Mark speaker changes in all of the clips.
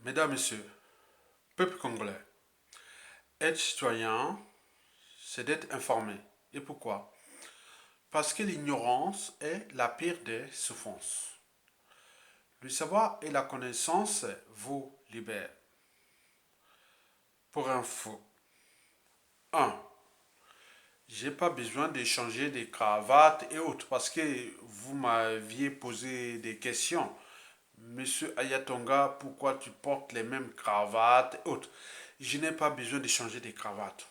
Speaker 1: Mesdames, Messieurs, peuple congolais, être citoyen, c'est d'être informé. Et pourquoi? Parce que l'ignorance est la pire des souffrances. Le savoir et la connaissance vous libèrent. Pour info, 1. J'ai pas besoin d'échanger des cravates et autres parce que vous m'aviez posé des questions. Monsieur Ayatonga, pourquoi tu portes les mêmes cravates et autres? Je n'ai pas besoin d'échanger des cravates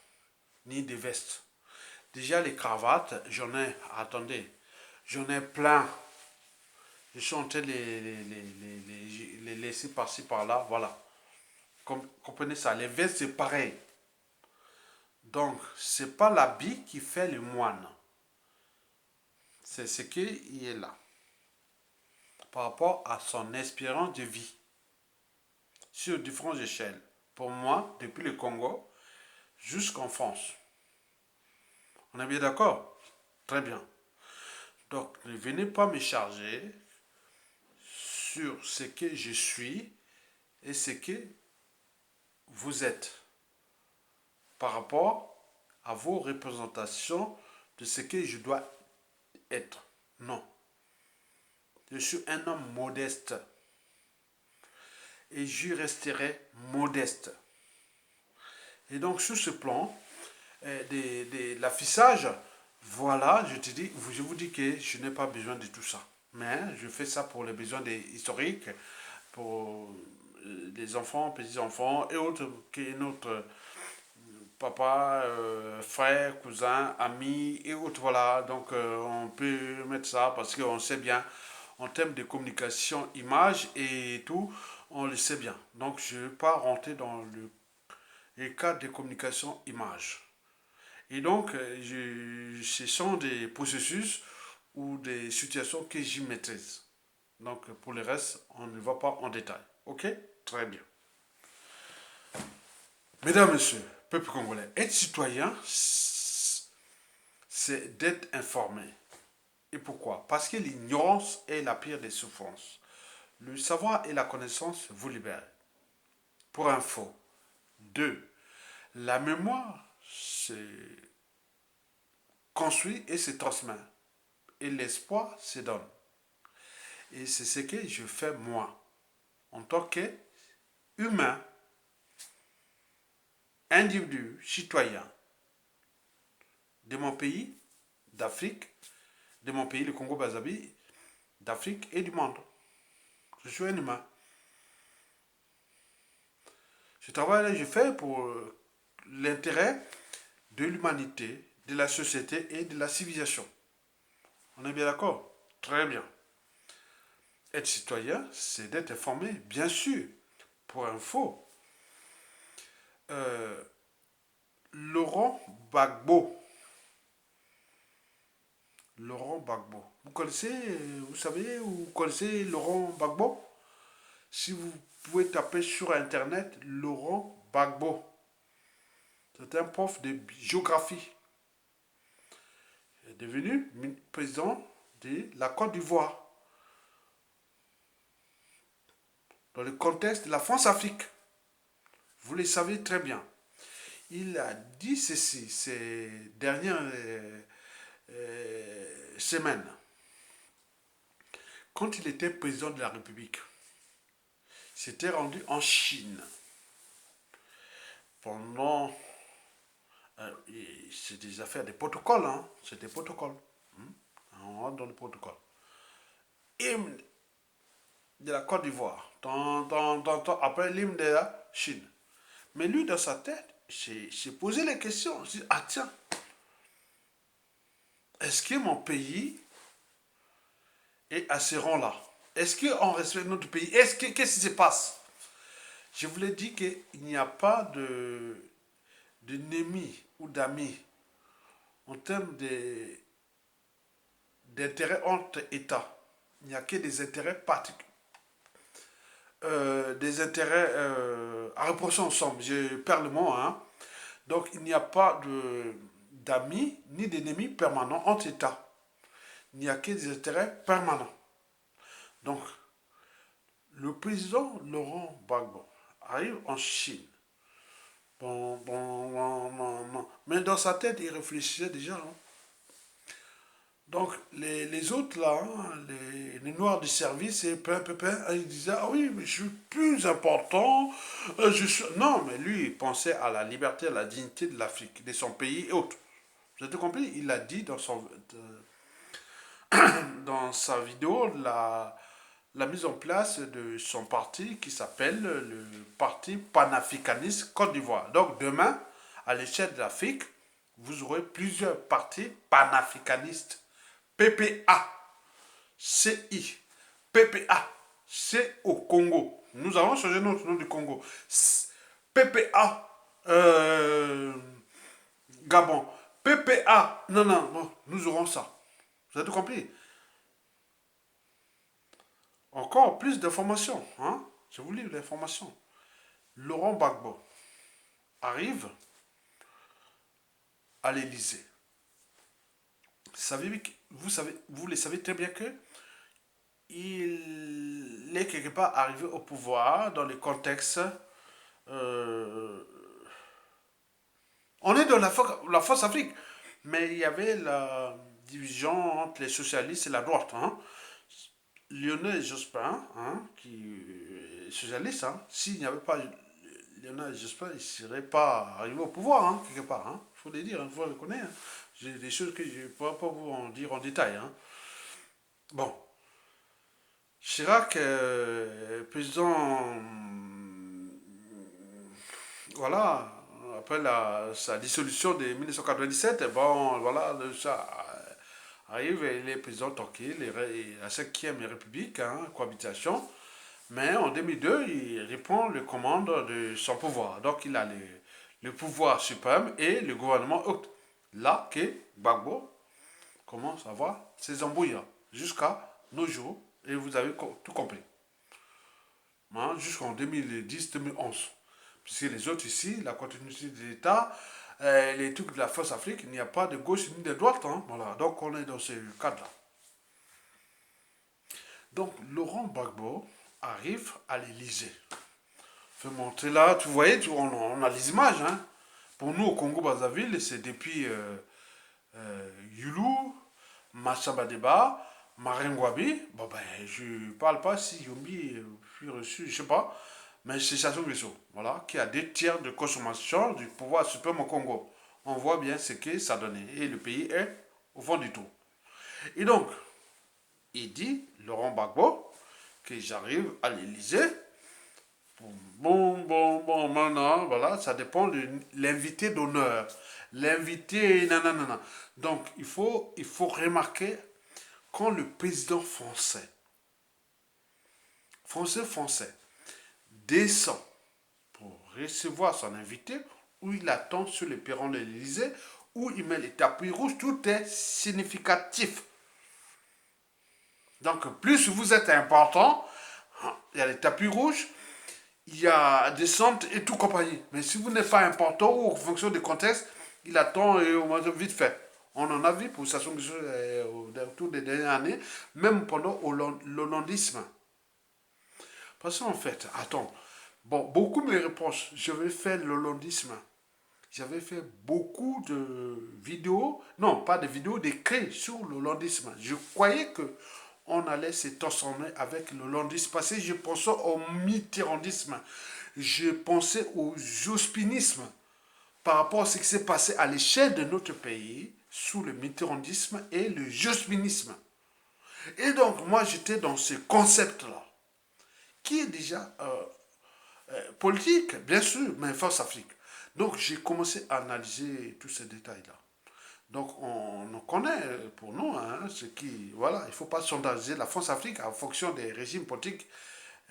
Speaker 1: ni des vestes. Déjà, les cravates, j'en ai, attendez, j'en ai plein. Je suis en train de les laisser par-ci par-là, voilà. Comprenez ça, les vestes, c'est pareil. Donc, c'est pas l'habit qui fait le moine. C'est ce qui est là. Par rapport à son espérance de vie. Sur différentes échelles. Pour moi, depuis le Congo jusqu'en France. On est bien d'accord? Très bien. Donc, ne venez pas me charger sur ce que je suis et ce que vous êtes par rapport à vos représentations de ce que je dois être. Non. Je suis un homme modeste et je resterai modeste. Et donc sur ce plan de l'affichage, voilà, je vous dis que je n'ai pas besoin de tout ça. Mais je fais ça pour les besoins des historiques, pour les enfants, petits-enfants et autres, que notre papa, frère, cousin, ami et autres. Voilà, donc on peut mettre ça parce qu'on sait bien, en termes de communication, image et tout, on le sait bien. Donc je ne vais pas rentrer dans le cadre de communication image. Et donc, ce sont des processus ou des situations que j'y maîtrise. Donc, pour le reste, on ne va pas en détail. Ok? Très bien. Mesdames, Messieurs, peuple congolais, être citoyen, c'est d'être informé. Et pourquoi? Parce que l'ignorance est la pire des souffrances. Le savoir et la connaissance vous libèrent. Pour info. 2. La mémoire se construit et se transmet. Et l'espoir se donne. Et c'est ce que je fais moi, en tant qu'humain, individu, citoyen de mon pays, d'Afrique, de mon pays, le Congo-Brazzaville, d'Afrique et du monde. Je suis un humain. Ce travail-là, je fais pour l'intérêt de l'humanité, de la société et de la civilisation. On est bien d'accord? Très bien. Être citoyen, c'est d'être informé, bien sûr. Pour info, euh, Laurent Gbagbo, Laurent Gbagbo. Vous connaissez, vous savez, vous connaissez Laurent Gbagbo? Si vous pouvez taper sur Internet Laurent Gbagbo, c'est un prof de géographie. Il est devenu président de la Côte d'Ivoire dans le contexte de la France-Afrique. Vous le savez très bien. Il a dit ceci ces dernières semaines, quand il était président de la République. S'était rendu en Chine pendant. C'est des affaires des protocoles, hein. C'est des protocoles. On rentre dans le protocole. Hymne de la Côte d'Ivoire. Après l'hymne de la Chine. Mais lui, dans sa tête, s'est posé les questions. Il dit, ah tiens, est-ce que mon pays est à ce rang-là? Est-ce qu'on respecte notre pays? Qu'est-ce qui se passe? Je vous l'ai dit qu'il n'y a pas d'ennemis ou d'amis en termes d'intérêts entre États. Il n'y a que des intérêts particuliers. Des intérêts à reprocher ensemble. Je perds le mot, hein. Donc il n'y a pas d'amis ni d'ennemis permanents entre États. Il n'y a que des intérêts permanents. Donc, le président Laurent Gbagbo arrive en Chine. Bon, bon, bon, bon, bon. Mais dans sa tête, il réfléchissait déjà, hein. Donc, les autres, là, hein, les noirs du service, et ils disaient, ah oui, mais je suis plus important. Non, mais lui, il pensait à la liberté, à la dignité de l'Afrique, de son pays et autres. Vous avez compris? Il a dit dans sa vidéo la mise en place de son parti qui s'appelle le Parti panafricaniste Côte d'Ivoire. Donc demain, à l'échelle de l'Afrique, vous aurez plusieurs partis panafricanistes. PPA, CI, PPA, c'est au Congo. Nous avons changé notre nom du Congo. PPA, Gabon. PPA, non, non, non, nous aurons ça. Vous avez tout compris? Encore plus d'informations, hein? Je vous livre l'information. Laurent Gbagbo arrive à l'Élysée. Vous le savez très bien que il est quelque part arrivé au pouvoir dans le contexte. euh, on est dans la force Afrique, mais il y avait la division entre les socialistes et la droite, hein. Lionel Jospin, hein, qui est socialiste, hein, s'il n'y avait pas Lionel Jospin, il ne serait pas arrivé au pouvoir, hein, quelque part. Il faut le dire, il faut le connaître. Hein. J'ai des choses que je ne pourrais pas vous en dire en détail. Hein. Bon, Chirac, président, voilà, après sa dissolution de 1997, bon, voilà, ça arrive, il est président tranquille, la 5e République, hein, cohabitation. Mais en 2002, il reprend le commande de son pouvoir. Donc il a le pouvoir suprême et le gouvernement haut. Là que Gbagbo commence à avoir ses embrouilles jusqu'à nos jours. Et vous avez tout compris. Hein, jusqu'en 2010-2011. Puisque les autres ici, la continuité de l'État, les trucs de la force Afrique, il n'y a pas de gauche ni de droite. Hein, voilà. Donc on est dans ce cadre-là. Donc Laurent Gbagbo arrive à l'Élysée. Fait montrer là, tu voyais, on a les images. Hein. Pour nous au Congo-Brazzaville, c'est depuis Yulu, Machabadeba, Maringwabi. Bon ben, je parle pas si Yombi fut reçu, je sais pas. Mais c'est Sassou Nguesso, voilà, qui a 2 tiers de consommation du pouvoir suprême au Congo. On voit bien ce que ça donnait. Et le pays est au fond du trou. Et donc, il dit, Laurent Gbagbo, que j'arrive à l'Élysée. Bon, maintenant, voilà, ça dépend de l'invité d'honneur. L'invité, nanana. Donc, il faut remarquer quand le président français, descend pour recevoir son invité, où il attend sur le perron de l'Élysée, où il met les tapis rouges, tout est significatif. Donc, plus vous êtes important, il y a les tapis rouges, il y a des centres et tout compagnie. Mais si vous n'êtes pas important ou en fonction du contexte, il attend et au moins vite fait. On en a vu pour Sassou Nguesso autour des dernières années, même pendant l'hollandisme. Parce qu'en fait, attends, bon, beaucoup me reprochent, je vais faire l'hollandisme. J'avais fait beaucoup de vidéos, non, pas de vidéos, d'écrits sur l'hollandisme. Je croyais que on allait se transformer avec l'hollandisme parce que je pensais au mitterrandisme. Je pensais au jospinisme par rapport à ce qui s'est passé à l'échelle de notre pays sous le mitterrandisme et le jospinisme. Et donc, moi, j'étais dans ce concept-là, qui est déjà politique, bien sûr, mais force Afrique. Donc, j'ai commencé à analyser tous ces détails-là. Donc, on connaît pour nous hein, ce qui. Voilà, il ne faut pas sondariser la France-Afrique en fonction des régimes politiques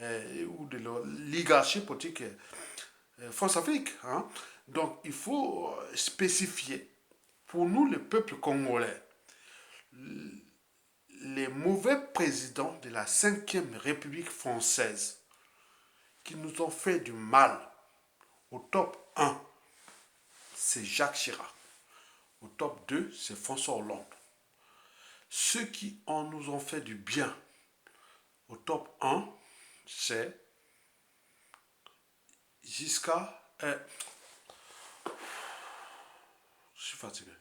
Speaker 1: ou de l'oligarchie politique France-Afrique. Hein. Donc, il faut spécifier pour nous, le peuple congolais, les mauvais présidents de la 5e République française qui nous ont fait du mal. Au top 1, c'est Jacques Chirac. Au top 2, c'est François Hollande. Ceux qui nous ont fait du bien, au top 1, c'est Giscard, je suis fatigué.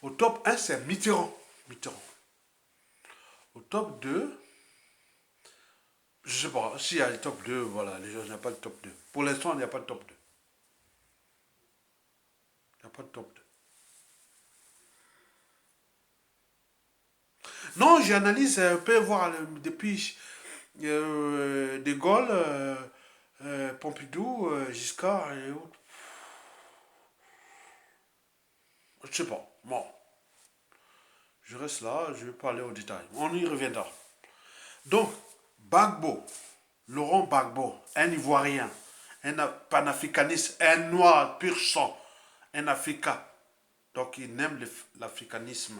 Speaker 1: Au top 1, c'est Mitterrand. Mitterrand. Au top 2, je sais pas, s'il y a le top 2, voilà, les gens n'ont pas le top 2. Pour l'instant, il n'y a pas de top 2. Il n'y a pas de top 2. Non, j'analyse un peu, voir depuis De Gaulle, Pompidou, Giscard et autres. Je sais pas. Bon, je reste là, je vais pas aller au détail. On y reviendra. Donc, Gbagbo, Laurent Gbagbo, un Ivoirien, un panafricaniste, un noir pur sang, un Africain. Donc, il aime l'africanisme.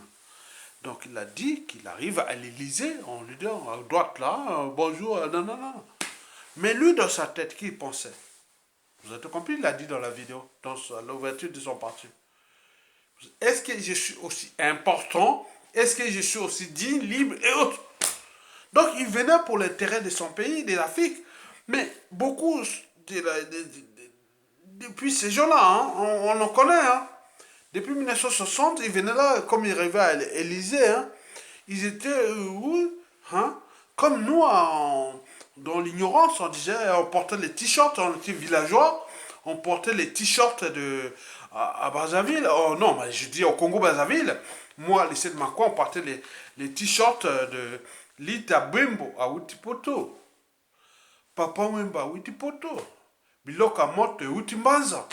Speaker 1: Donc, il a dit qu'il arrive à l'Élysée en lui disant à droite là, bonjour, non, non, non. Mais lui, dans sa tête, qui pensait? Vous avez compris, il l'a dit dans la vidéo, dans l'ouverture de son parti. Est-ce que je suis aussi important? Est-ce que je suis aussi digne, libre et autres? Donc, il venait pour l'intérêt de son pays, de l'Afrique. Mais beaucoup, depuis ces gens-là, hein, on en connaît. Hein. Depuis 1960, ils venaient là, comme ils rêvaient à l'Élysée. Hein, ils étaient, hein, comme nous, dans l'ignorance, on disait, on portait les t-shirts, on était villageois, on portait les t-shirts à Brazzaville. Oh non, mais je dis au Congo-Brazzaville. Moi, à lycée de Makwa, on portait les t-shirts de Lita Bimbo à Utipoto. Papa Wemba à Utipoto. Biloka Mote à Utimbanza.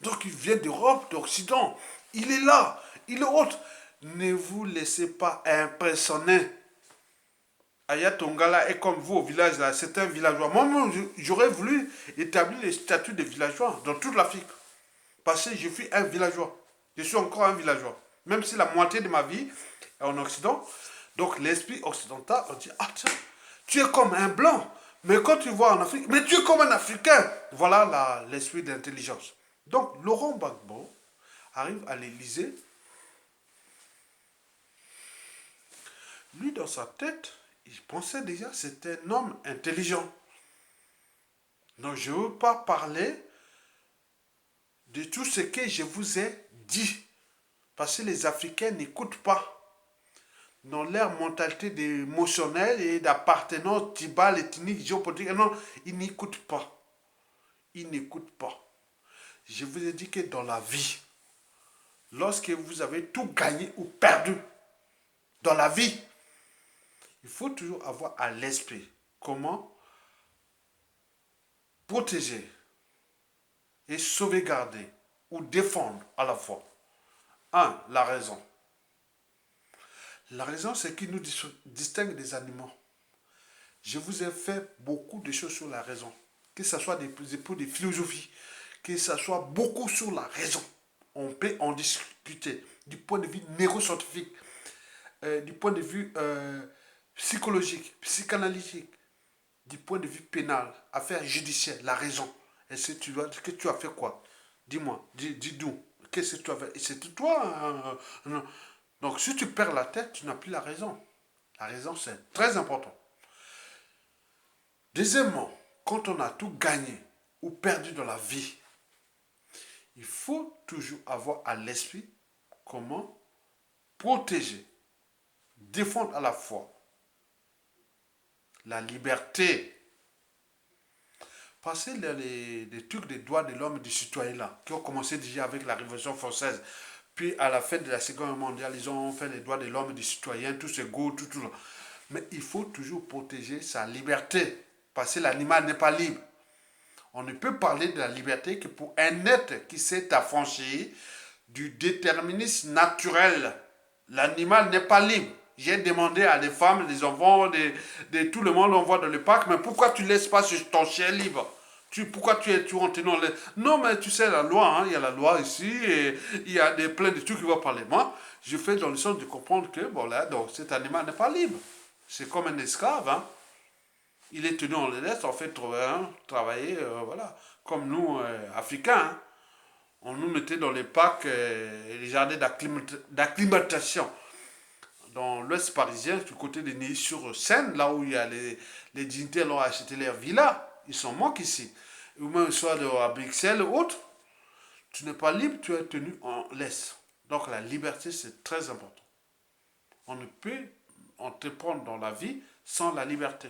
Speaker 1: Donc il vient d'Europe, d'Occident. Il est là, il est autre. Ne vous laissez pas impressionner. Ayatongala est comme vous au village là, c'est un villageois. Moi, j'aurais voulu établir les statuts de villageois dans toute l'Afrique. Parce que je suis un villageois. Je suis encore un villageois. Même si la moitié de ma vie est en Occident. Donc l'esprit occidental, on dit, ah tiens, tu es comme un blanc. Mais quand tu vois en Afrique, mais tu es comme un Africain. Voilà l'esprit d'intelligence. Donc Laurent Gbagbo arrive à l'Élysée. Lui, dans sa tête, il pensait déjà que c'était un homme intelligent. Donc je ne veux pas parler de tout ce que je vous ai dit. Parce que les Africains n'écoutent pas. Dans leur mentalité émotionnelle et d'appartenance tribale, ethnique, géopolitique, non, ils n'écoutent pas. Ils n'écoutent pas. Je vous ai dit que dans la vie, lorsque vous avez tout gagné ou perdu, dans la vie, il faut toujours avoir à l'esprit comment protéger et sauvegarder ou défendre à la fois. Un, la raison. La raison, c'est qui nous distingue des animaux. Je vous ai fait beaucoup de choses sur la raison. Que ce soit des points de philosophie, que ce soit beaucoup sur la raison. On peut en discuter du point de vue neuroscientifique, du point de vue psychologique, psychanalytique, du point de vue pénal, affaire judiciaire, la raison. Est-ce que tu as fait quoi? Dis-moi, dis-nous. Qu'est-ce que tu as fait? C'est toi. Donc, si tu perds la tête, tu n'as plus la raison. La raison, c'est très important. Deuxièmement, quand on a tout gagné ou perdu dans la vie, il faut toujours avoir à l'esprit comment protéger, défendre à la fois la liberté. Passez les trucs des droits de l'homme et du citoyen là, qui ont commencé déjà avec la Révolution française. Puis à la fin de la Seconde Guerre mondiale, ils ont fait les droits de l'homme et du citoyen, tous égaux, tout. Mais il faut toujours protéger sa liberté, parce que l'animal n'est pas libre. On ne peut parler de la liberté que pour un être qui s'est affranchi du déterminisme naturel. L'animal n'est pas libre. J'ai demandé à des femmes, des enfants, de tout le monde, on voit dans le parc, mais pourquoi tu ne laisses pas ton chien libre? Pourquoi tu es en tenant les... Non, mais tu sais, la loi, hein, il y a la loi ici, et il y a plein de trucs qui vont parler. Moi, je fais dans le sens de comprendre que, bon là, donc cet animal n'est pas libre. C'est comme un esclave, hein. Il est tenu en laisse, on fait travailler, voilà, comme nous, Africains. Hein. On nous mettait dans les parcs et les jardins d'acclimatation. Dans l'ouest parisien, du côté de Neuilly-sur-Seine, là où il y a les dignitaires ont acheté leur villa, ils sont manqués ici. ou même soit à Bruxelles ou autre, tu n'es pas libre, tu es tenu en laisse. Donc la liberté, c'est très important. On ne peut entreprendre dans la vie sans la liberté.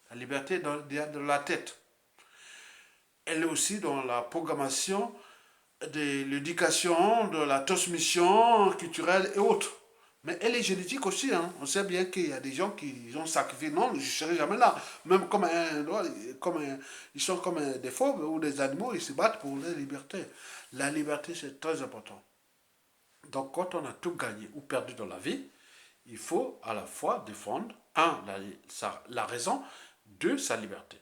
Speaker 1: La liberté est dans la tête. Elle est aussi dans la programmation de l'éducation, de la transmission culturelle et autres. Mais elle est génétique aussi. Hein. On sait bien qu'il y a des gens qui ont sacrifié. Non, je ne serai jamais là. Même ils sont comme des fauves ou des animaux, ils se battent pour leur liberté. La liberté, c'est très important. Donc, quand on a tout gagné ou perdu dans la vie, il faut à la fois défendre, un, la raison, deux, sa liberté.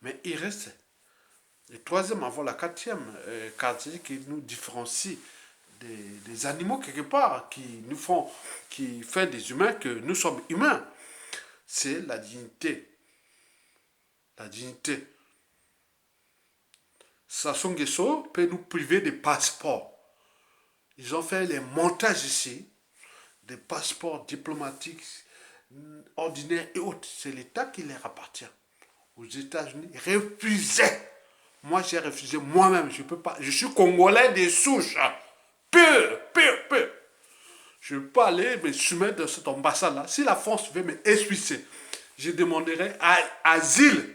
Speaker 1: Mais il reste et troisième, avant la quatrième caractéristique qui nous différencie des animaux quelque part, qui fait des humains que nous sommes humains, c'est la dignité. La dignité. Sassou Nguesso peut nous priver des passeports. Ils ont fait les montages ici, des passeports diplomatiques ordinaires et autres. C'est l'État qui leur appartient. Aux États-Unis, ils refusaient. Moi, j'ai refusé moi-même. Je peux pas. Je suis congolais des souches. Pur. Je ne peux pas aller me soumettre dans cette ambassade-là. Si la France veut me expulser, je demanderai asile.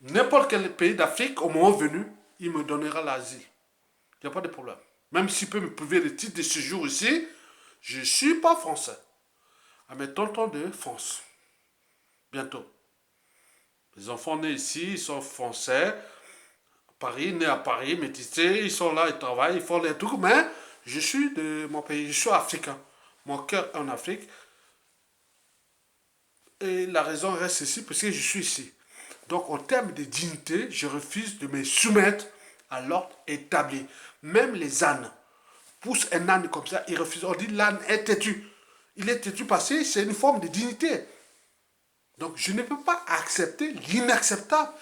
Speaker 1: N'importe quel pays d'Afrique, au moment venu, il me donnera l'asile. Il n'y a pas de problème. Même s'il peut me priver le titre de séjour ici, je ne suis pas français. À mes tontons de France. Bientôt. Les enfants nés ici, ils sont français. Paris, nés à Paris, métissés, ils sont là, ils travaillent, ils font les trucs, mais je suis de mon pays, je suis africain. Mon cœur est en Afrique. Et la raison reste ici parce que je suis ici. Donc, en termes de dignité, je refuse de me soumettre à l'ordre établi. Même les ânes poussent un âne comme ça, ils refusent. On dit l'âne est têtu. Il est têtu parce que c'est une forme de dignité. Donc, je ne peux pas accepter l'inacceptable,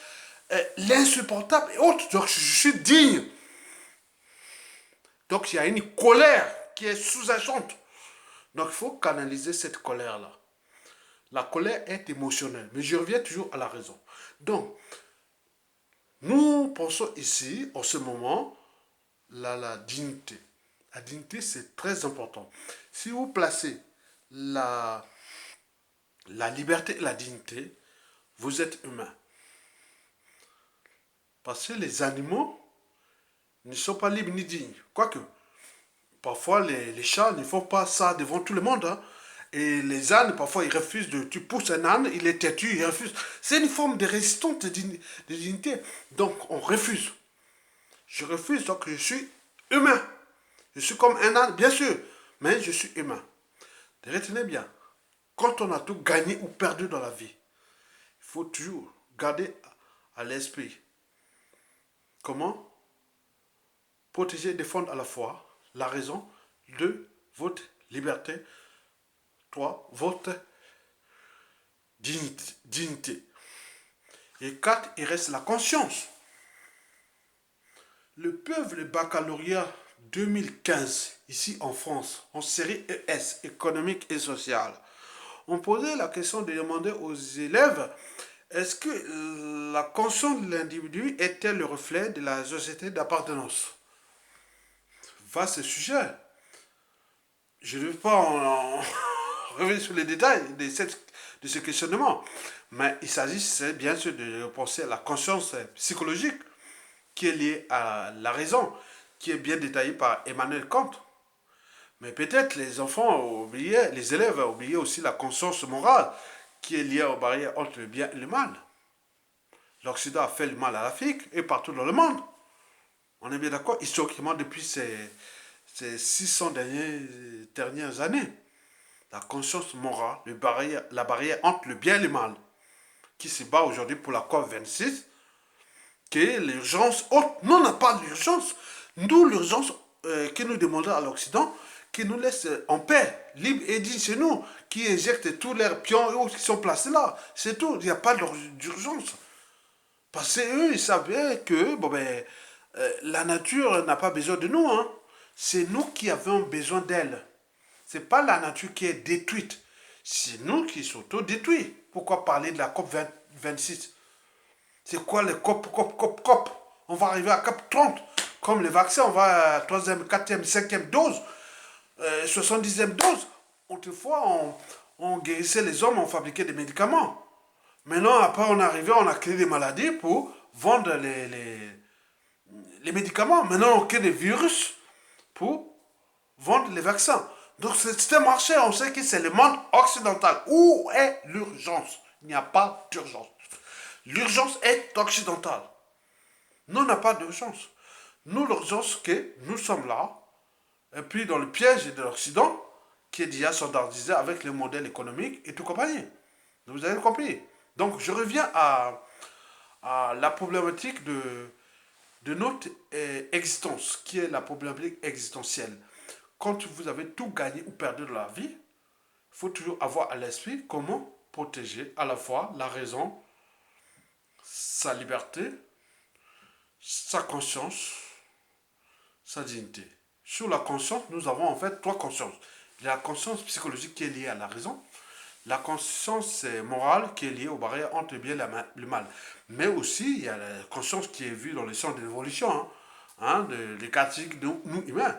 Speaker 1: l'insupportable et autres. Donc, je suis digne. Donc, il y a une colère qui est sous-jacente. Donc, il faut canaliser cette colère-là. La colère est émotionnelle, mais je reviens toujours à la raison. Donc, nous pensons ici, en ce moment, la dignité. La dignité, c'est très important. Si vous placez la liberté et la dignité, vous êtes humain. Parce que les animaux ne sont pas libres ni dignes. Quoique, parfois les chats ne font pas ça devant tout le monde. Hein. Et les ânes, parfois, ils refusent de... Tu pousses un âne, il est têtu, il refuse. C'est une forme de résistance de dignité. Donc, on refuse. Je refuse, donc je suis humain. Je suis comme un âne, bien sûr, mais je suis humain. Retenez bien, quand on a tout gagné ou perdu dans la vie, il faut toujours garder à l'esprit comment protéger et défendre à la fois la raison, 2, votre liberté, 3, votre dignité. Et 4, il reste la conscience. Le peuple baccalauréat 2015, ici en France, en série ES, économique et sociale, on posait la question de demander aux élèves est-ce que la conscience de l'individu était le reflet de la société d'appartenance. Vaste sujet. Je ne vais pas revenir sur les détails de ce questionnement, mais il s'agit bien sûr de penser à la conscience psychologique qui est liée à la raison, qui est bien détaillée par Emmanuel Kant. Mais peut-être les enfants ont oublié, les élèves ont oublié aussi la conscience morale qui est liée aux barrières entre le bien et le mal. L'Occident a fait le mal à l'Afrique et partout dans le monde. On est bien d'accord, historiquement, depuis ces 600 dernières années. La conscience morale, la barrière entre le bien et le mal, qui se bat aujourd'hui pour la COP26, qui est l'urgence haute. Nous, on n'a pas d'urgence. Nous, l'urgence que nous demandons à l'Occident, qui nous laisse en paix, libre et digne chez nous, qui éjectent tous leurs pions et autres qui sont placés là. C'est tout, il n'y a pas d'urgence. Parce qu'eux, ils savent bien que la nature n'a pas besoin de nous. Hein. C'est nous qui avons besoin d'elle. Ce n'est pas la nature qui est détruite. C'est nous qui sommes détruits. Pourquoi parler de la COP 26? C'est quoi les COP? On va arriver à COP 30. Comme les vaccins, on va à troisième, quatrième, cinquième dose, 70e dose. Autrefois, on guérissait les hommes, on fabriquait des médicaments. Maintenant, après, on est arrivé, on a créé des maladies pour vendre les médicaments. Maintenant, on crée des virus pour vendre les vaccins. Donc, c'est un marché, on sait que c'est le monde occidental. Où est l'urgence? Il n'y a pas d'urgence. L'urgence est occidentale. Nous, on n'a pas d'urgence. Nous, l'urgence, que nous sommes là, et puis dans le piège de l'Occident, qui est déjà standardisé avec le modèle économique et tout compagnie. Vous avez compris. Donc, je reviens à la problématique de notre existence, qui est la problématique existentielle. Quand vous avez tout gagné ou perdu de la vie, il faut toujours avoir à l'esprit comment protéger à la fois la raison, sa liberté, sa conscience, sa dignité. Sur la conscience, nous avons en fait trois consciences. La conscience psychologique qui est liée à la raison, la conscience morale qui est liée aux barrières entre le bien et le mal. Mais aussi, il y a la conscience qui est vue dans les sens de l'évolution, des caractéristiques de nous humains.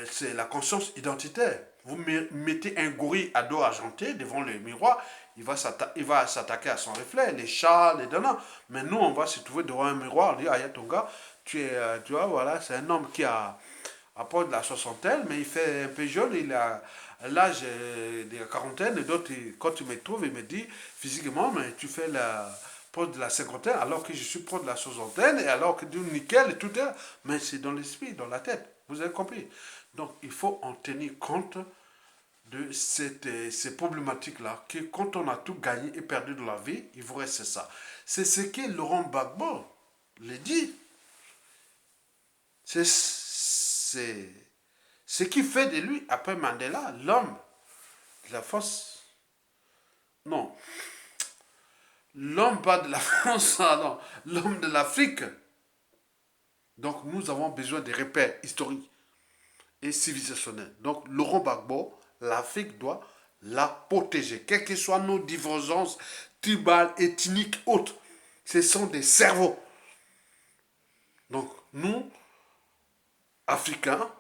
Speaker 1: C'est la conscience identitaire. Vous mettez un gorille à dos argenté devant le miroir, il va s'attaquer à son reflet, les chats, les donnants. Mais nous, on va se trouver devant un miroir, on dit, ah, ton gars, tu vois, voilà, c'est un homme qui a approche de la soixantaine, mais il fait un peu jeune, il a l'âge de la quarantaine, et d'autres, quand tu me trouves, il me dit physiquement, mais tu fais la proche de la cinquantaine, alors que je suis proche de la soixantaine, et alors que du nickel, et tout est, mais c'est dans l'esprit, dans la tête, vous avez compris. Donc, il faut en tenir compte de ces problématiques-là, que quand on a tout gagné et perdu de la vie, il vous reste ça. C'est ce que Laurent Gbagbo le dit. C'est ce qui fait de lui, après Mandela, l'homme de la force. Non, l'homme pas de la France, non, l'homme de l'Afrique. Donc nous avons besoin de repères historiques et civilisationnels. Donc Laurent Gbagbo, l'Afrique doit la protéger, quelles que soient nos divergences tribales, ethniques, autres. Ce sont des cerveaux. Donc nous, Africains,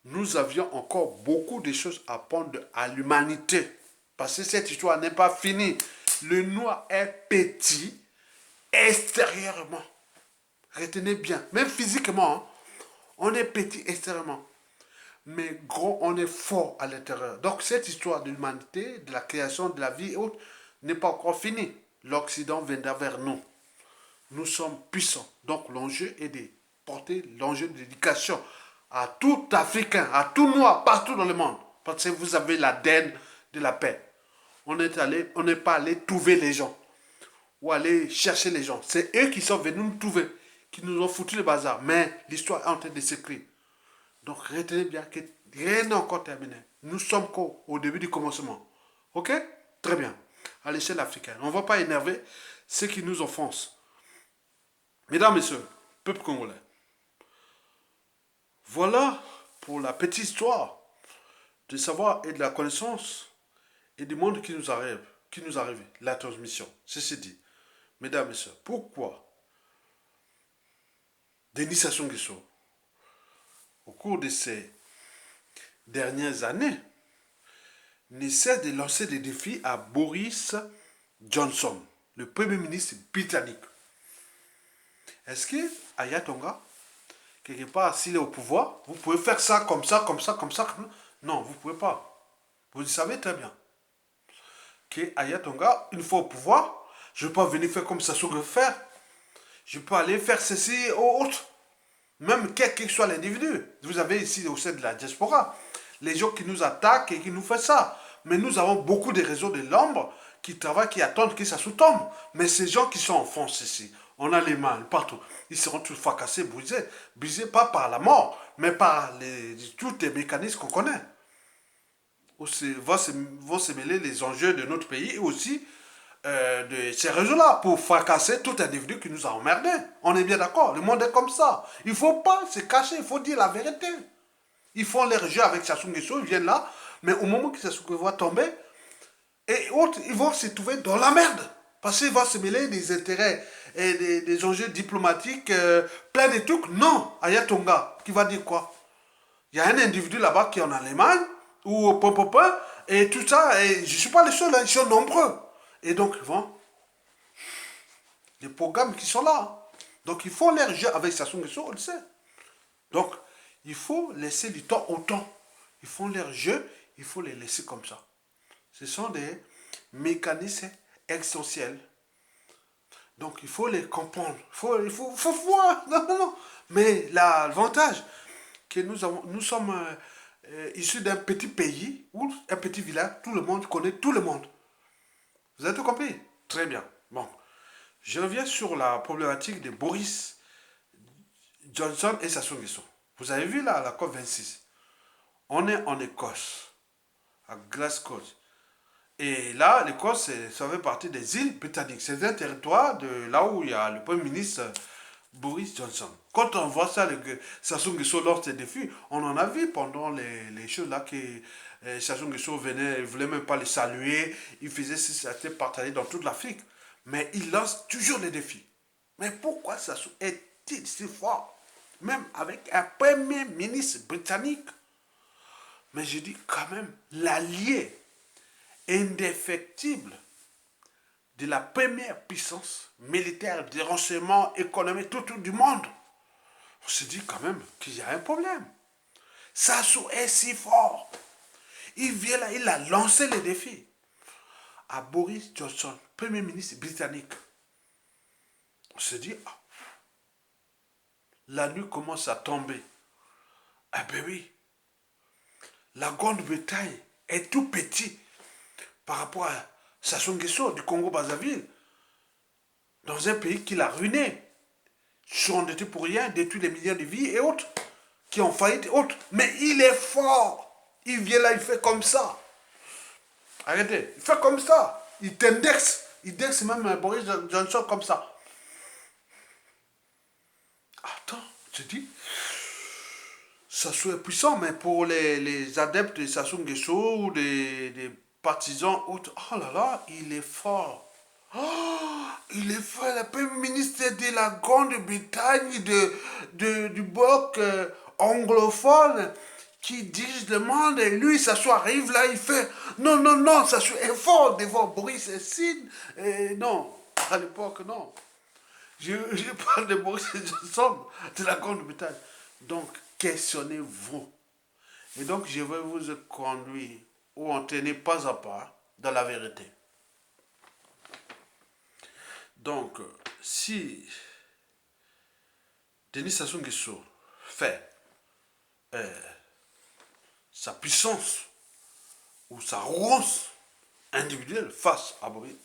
Speaker 1: nous avions encore beaucoup de choses à apprendre à l'humanité. Parce que cette histoire n'est pas finie. Le noir est petit extérieurement. Retenez bien, même physiquement, hein, on est petit extérieurement. Mais gros, on est fort à l'intérieur. Donc cette histoire de l'humanité, de la création, de la vie et autres, n'est pas encore finie. L'Occident viendra vers nous. Nous sommes puissants. Donc l'enjeu est de porter l'enjeu de l'éducation à tout Africain, à tout Noir, partout dans le monde. Parce que vous avez l'ADN de la paix. On n'est pas allé trouver les gens ou aller chercher les gens. C'est eux qui sont venus nous trouver, qui nous ont foutu le bazar. Mais l'histoire est en train de s'écrire. Donc retenez bien que rien n'est encore terminé. Nous sommes au début du commencement. Ok? Très bien. À l'échelle africaine. On ne va pas énerver ceux qui nous offensent. Mesdames, Messieurs, peuple congolais, voilà pour la petite histoire de savoir et de la connaissance et du monde qui nous arrive, la transmission. Ceci dit, mesdames, Messieurs, pourquoi Denis Sassou Nguesso, au cours de ces dernières années, ne cesse de lancer des défis à Boris Johnson, le Premier ministre britannique. Est-ce que Ayatonga, quelque part, s'il est au pouvoir, vous pouvez faire ça, comme ça, comme ça, comme ça? Non, vous ne pouvez pas. Vous le savez très bien. Que Ayatonga, une fois au pouvoir, je ne peux pas venir faire comme ça, ce que faire. Je peux aller faire ceci ou autre. Même quel que soit l'individu. Vous avez ici au sein de la diaspora les gens qui nous attaquent et qui nous font ça. Mais nous avons beaucoup de réseaux de l'ombre qui travaillent, qui attendent que ça se tombe. Mais ces gens qui sont en France ici, on a les mains partout. Ils seront tous fracassés, brisés. Brisés pas par la mort, mais par tous les mécanismes qu'on connaît. Vont se mêler les enjeux de notre pays et aussi de ces réseaux-là pour fracasser tout individu qui nous a emmerdés. On est bien d'accord, le monde est comme ça. Il ne faut pas se cacher, il faut dire la vérité. Ils font les jeux avec Sassou Nguesso, ils viennent là, mais au moment que Sassou Nguesso va tomber, et autres, ils vont se trouver dans la merde. Parce qu'il va se mêler des intérêts et des enjeux diplomatiques, plein de trucs. Non, Aya Tonga, qui va dire quoi? Il y a un individu là-bas qui est en Allemagne, ou au Pop, et tout ça, et je ne suis pas le seul, hein, ils sont nombreux. Et donc, ils vont, les programmes qui sont là. Donc, ils font leur jeu avec Sassou Nguesso, on le sait. Donc, il faut laisser du temps au temps. Ils font leur jeu, il faut les laisser comme ça. Ce sont des mécanismes essentiels. Donc, il faut les comprendre. Il faut voir. Non, non, non. Mais l'avantage que nous sommes issus d'un petit pays ou un petit village, tout le monde connaît tout le monde. Vous avez tout compris? Très bien. Bon. Je reviens sur la problématique de Boris Johnson et Sassou Nguesso. Vous avez vu là, la COP26. On est en Écosse, à Glasgow. Et là, l'Écosse, ça fait partie des îles britanniques. C'est un territoire de là où il y a le Premier ministre Boris Johnson. Quand on voit ça, Sassou Nguesso lors de ses défis, on en a vu pendant les choses là que Sassou Nguesso venait, il ne voulait même pas les saluer. Il faisait ça, c'était partagé dans toute l'Afrique. Mais il lance toujours les défis. Mais pourquoi Sassou est-il si fort? Même avec un Premier ministre britannique. Mais je dis quand même, l'allié indéfectible de la première puissance militaire de renseignement économique tout du monde. On se dit quand même qu'il y a un problème. Sassou est si fort. Il vient là, il a lancé le défi à Boris Johnson, Premier ministre britannique. On se dit, ah, la nuit commence à tomber. Ah ben oui, la Grande-Bretagne est tout petit par rapport à Sassou Nguesso du Congo-Brazzaville, dans un pays qui l'a ruiné, surendetté pour rien, détruit des millions de vies et autres, qui ont failli et autres. Mais il est fort. Il vient là, il fait comme ça. Arrêtez, il fait comme ça. Il t'indexe. Il indexe même Boris Johnson comme ça. Attends, tu dis, Sassou est puissant, mais pour les adeptes de Sassou Nguesso ou des partisans autres, oh là là, il est fort. Oh, il est fort, le Premier ministre de la Grande-Bretagne, du bloc anglophone, qui dirige le monde, et lui, Sassou arrive là, il fait, non, non, non, Sassou est fort devant Boris et Sid. Et non, à l'époque, non. Je parle de Boris Johnson, de la Grande-Bretagne. Donc, questionnez-vous. Et donc, je vais vous conduire ou entraîner pas à pas dans la vérité. Donc, si Denis Sassou Nguesso fait sa puissance ou sa rose individuelle face à Boris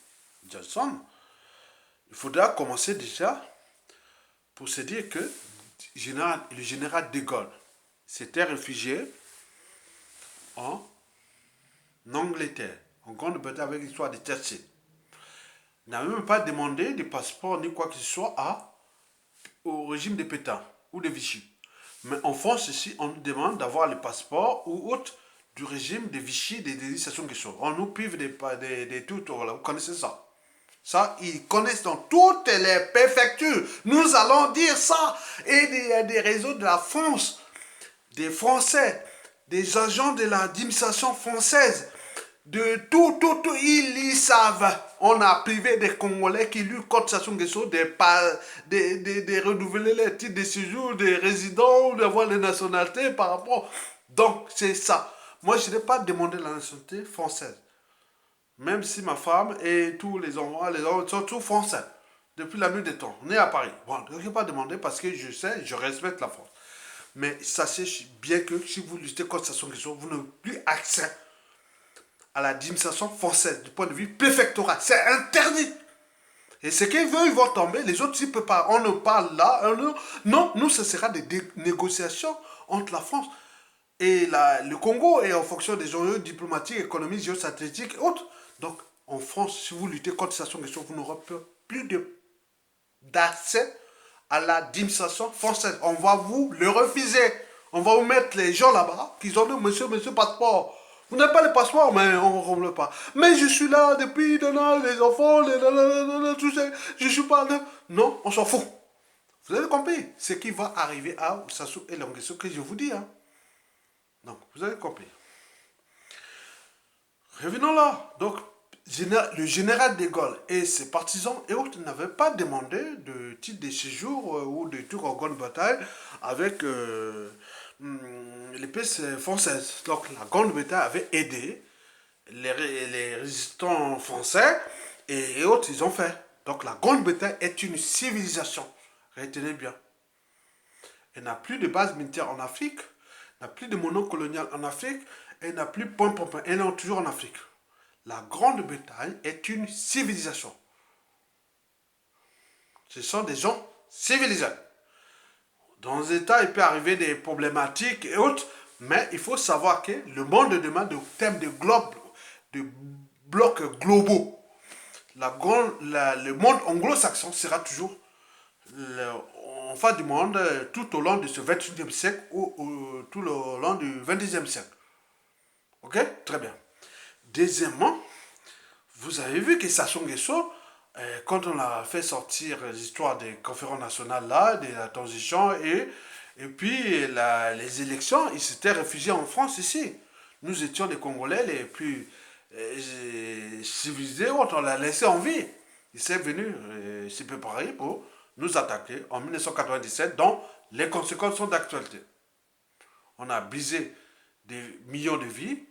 Speaker 1: Johnson, il faudra commencer déjà pour se dire que le général de Gaulle s'était réfugié en Angleterre, en Grande-Bretagne avec l'histoire de Churchill. Il n'avait même pas demandé de passeport ni quoi que ce soit au régime de Pétain ou de Vichy. Mais en France, ici, on nous demande d'avoir le passeport ou autre du régime de Vichy, des Sassou Nguesso. On nous prive des tout, voilà, vous connaissez ça. Ça, ils connaissent dans toutes les préfectures. Nous allons dire ça. Et il y a des réseaux de la France, des Français, des agents de l'administration française, de tout, ils savent. On a privé des Congolais qui luttent contre Sassou Nguesso de renouveler les titres de séjour des résidents ou d'avoir les nationalités par rapport. Donc, c'est ça. Moi, je n'ai pas demandé la nationalité française. Même si ma femme et tous les enfants sont tous français. Depuis la nuit des temps. On est à Paris. Bon, je n'ai pas demandé parce que je sais, je respecte la France. Mais sachez bien que si vous luttez contre Sassou Nguesso, vous n'avez plus accès à l'administration française du point de vue préfectoral. C'est interdit. Et ce qu'ils veulent, ils vont tomber. Les autres, ils ne peuvent pas. On ne parle là. Non, nous, ce sera des négociations entre la France et le Congo et en fonction des enjeux diplomatiques, économiques, géostratégiques et autres. Donc, en France, si vous luttez contre Sassou Nguesso, vous n'aurez plus d'accès à l'administration française. On va vous le refuser. On va vous mettre les gens là-bas qui ont dit, monsieur, passeport. Vous n'avez pas le passeport, mais on ne remble pas. Mais je suis là depuis les enfants, tout ça. Je suis pas là. Non, on s'en fout. Vous avez compris ce qui va arriver à Sassou et Longuesso que je vous dis. Hein. Donc, vous avez compris. Revenons là. Donc, le général de Gaulle et ses partisans et autres n'avaient pas demandé de titre de séjour ou de tour en grande bataille avec les pièces françaises. Donc, la grande bataille avait aidé les résistants français et autres, ils ont fait. Donc, la grande bataille est une civilisation. Retenez bien. Elle n'a plus de base militaire en Afrique, n'a plus de monnaie coloniale en Afrique, elle n'a plus point, point, point. Elle est toujours en Afrique. La Grande-Bretagne est une civilisation. Ce sont des gens civilisés. Dans les États, il peut arriver des problématiques et autres, mais il faut savoir que le monde demande de thèmes de globe, de blocs globaux. Le monde anglo-saxon sera toujours en face du monde tout au long de ce 21e siècle ou tout au long du 22e siècle. Ok? Très bien. Deuxièmement, vous avez vu que Sassou Nguesso, quand on a fait sortir l'histoire des conférences nationales là, de la transition et puis les élections, il s'était réfugié en France ici. Nous étions les Congolais les plus civilisés, on l'a laissé en vie. Il s'est venu s'est préparé pour nous attaquer en 1997, dont les conséquences sont d'actualité. On a brisé des millions de vies,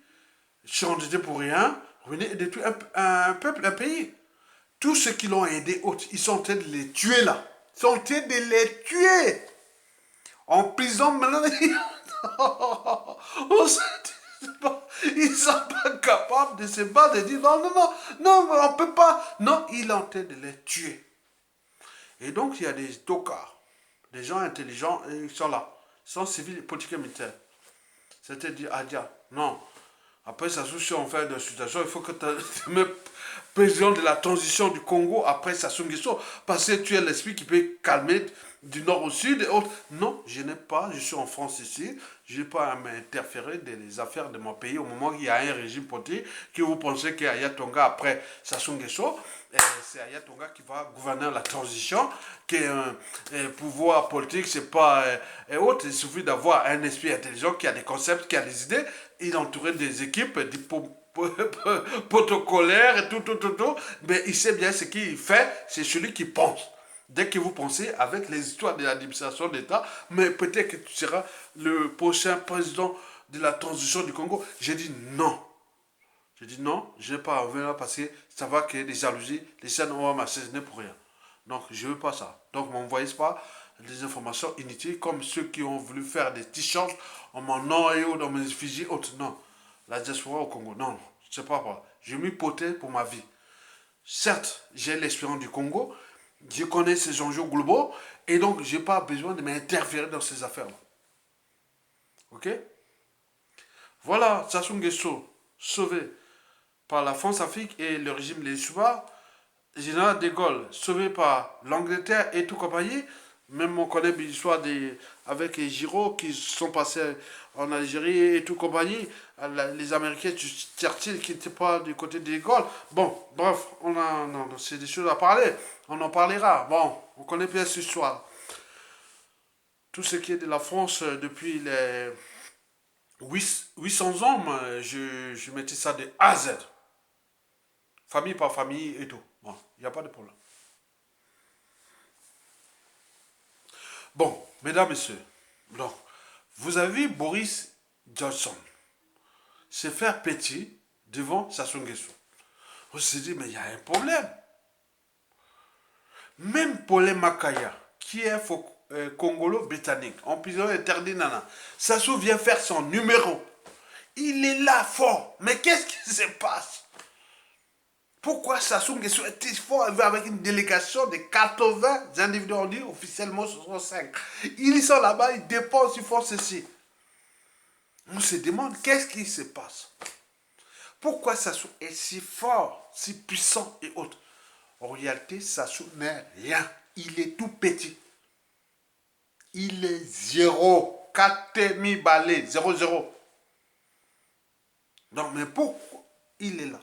Speaker 1: changé pour rien, ruiné et détruit un peuple, un pays. Tous ceux qui l'ont aidé, ils sont en train de les tuer là. Ils sont en train de les tuer. En prison, maintenant, ils ne sont pas capables de se battre et de dire non, non, non, non, on ne peut pas. Non, il est en train de les tuer. Et donc, il y a des tocards, des gens intelligents, et ils sont là. Ils sont civils, politiques et militaires. C'est-à-dire, non. Après, ça si on fait une situation, il faut que tu me président de la transition du Congo après Sassou Nguesso, parce que tu es l'esprit qui peut calmer du nord au sud et autres. Non, je n'ai pas, je suis en France ici, je n'ai pas à m'interférer dans les affaires de mon pays au moment où il y a un régime politique que vous pensez qu'il y a Ayatonga après Sassou Nguesso. C'est Ayatonga qui va gouverner la transition, que pouvoir politique, c'est pas autre. Il suffit d'avoir un esprit intelligent qui a des concepts, qui a des idées. Il est entouré des équipes, des protocolaires et tout. Mais il sait bien ce qu'il fait, c'est celui qui pense. Dès que vous pensez avec les histoires de l'administration d'État, mais peut-être que tu seras le prochain président de la transition du Congo. J'ai dit non. J'ai dit non, je ne vais pas revenir là parce que ça va créer des jalousies. Les chaînes vont m'assassiner pour rien. Donc, je ne veux pas ça. Donc, ne m'envoyez pas des informations inutiles comme ceux qui ont voulu faire des t-shirts en mon nom et dans mes effigies. Non, la diaspora au Congo. Non, je ne sais pas. Je m'y potais pour ma vie. Certes, j'ai l'expérience du Congo. Je connais ces enjeux globaux. Et donc, je n'ai pas besoin de m'interférer dans ces affaires-là. Ok? Voilà, Sassou Nguesso, sauvé par la France-Afrique et le régime Les Souba, général de Gaulle, sauvé par l'Angleterre et tout compagnie. Même on connaît l'histoire avec les Giraud qui sont passés en Algérie et tout compagnie. Les Américains, Churchill qui n'étaient pas du côté de Gaulle. Bon, bref, c'est des choses à parler. On en parlera. Bon, on connaît bien cette histoire. Tout ce qui est de la France depuis les 800 ans, je mettais ça de A à Z. Famille par famille et tout. Bon, il n'y a pas de problème. Bon, mesdames, messieurs, donc, vous avez vu Boris Johnson se faire petit devant Sassou Nguesso. On s'est dit, mais il y a un problème. Même Paulin Makaya, qui est congolo-britannique, en prison interdit, nana, Sassou vient faire son numéro. Il est là fort. Mais qu'est-ce qui se passe? Pourquoi Sassou Nguesso est-il fort avec une délégation de 80 individus, on dit officiellement 65. Ils sont là-bas, ils dépensent, ils font ceci. On se demande qu'est-ce qui se passe. Pourquoi Sassou est si fort, si puissant et autres. En réalité, Sassou n'est rien. Il est tout petit. Il est zéro. 4000 balais, 0, 0. Donc, mais pourquoi il est là?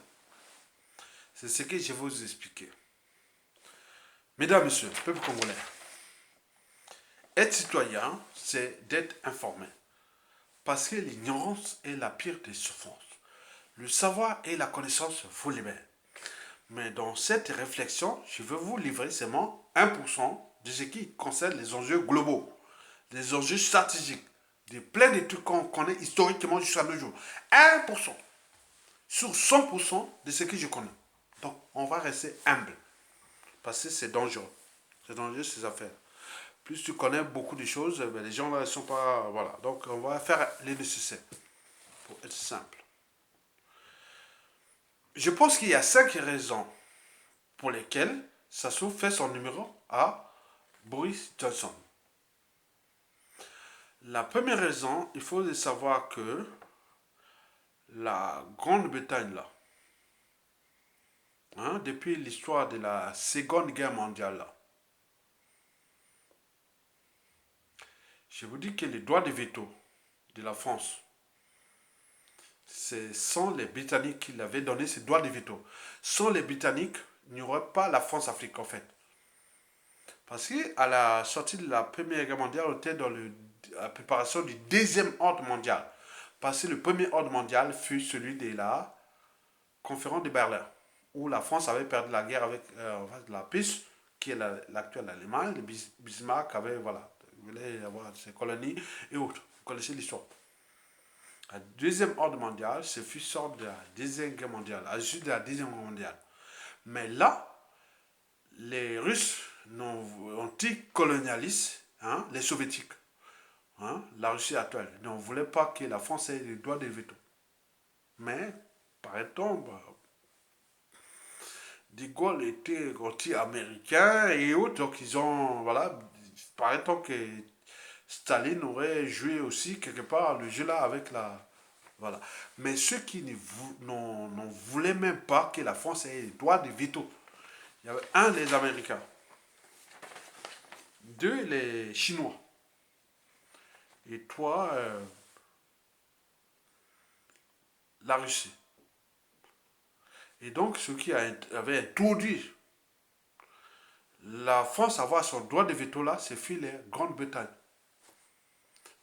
Speaker 1: C'est ce que je vais vous expliquer. Mesdames, Messieurs, peuple congolais, être citoyen, c'est d'être informé. Parce que l'ignorance est la pire des souffrances. Le savoir et la connaissance vous libèrent. Mais dans cette réflexion, je vais vous livrer seulement 1% de ce qui concerne les enjeux globaux, les enjeux stratégiques, de plein de trucs qu'on connaît historiquement jusqu'à nos jours. 1% sur 100% de ce que je connais. Donc, on va rester humble. Parce que c'est dangereux. C'est dangereux ces affaires. Plus tu connais beaucoup de choses, ben, les gens ne sont pas. Voilà. Donc, on va faire les nécessaires pour être simple. Je pense qu'il y a 5 raisons pour lesquelles Sassou fait son numéro à Boris Johnson. La première raison, il faut savoir que la Grande-Bretagne, là, hein, depuis l'histoire de la Seconde Guerre mondiale, là, je vous dis que les droits de veto de la France, ce sont les Britanniques qui l'avaient donné ces droits de veto. Sans les Britanniques, il n'y aurait pas la France-Afrique en fait. Parce qu'à la sortie de la Première Guerre mondiale, on était dans la préparation du deuxième ordre mondial. Parce que le premier ordre mondial fut celui de la conférence de Berlin, où la France avait perdu la guerre avec la Prusse, qui est l'actuelle Allemagne. Bismarck avait, voilà, voulait avoir ses colonies et autres. Vous connaissez l'histoire. Le deuxième ordre mondial, ce fut sorte de la deuxième guerre mondiale, à la suite de la deuxième guerre mondiale. Mais là, les Russes anticolonialistes, hein, les soviétiques, hein, la Russie actuelle, ne voulaient pas que la France ait le droit de veto. Mais, paraît-on, bah, De Gaulle était anti-américain et autres, donc ils ont, voilà, paraît-on que Staline aurait joué aussi quelque part le jeu là avec la, voilà. Mais ceux qui n'en voulaient même pas que la France ait le droit de veto, il y avait un, les Américains, deux, les Chinois, et trois, la Russie. Et donc, ceux qui avaient introduit la France à avoir son droit de veto là, c'est fut la Grande-Bretagne.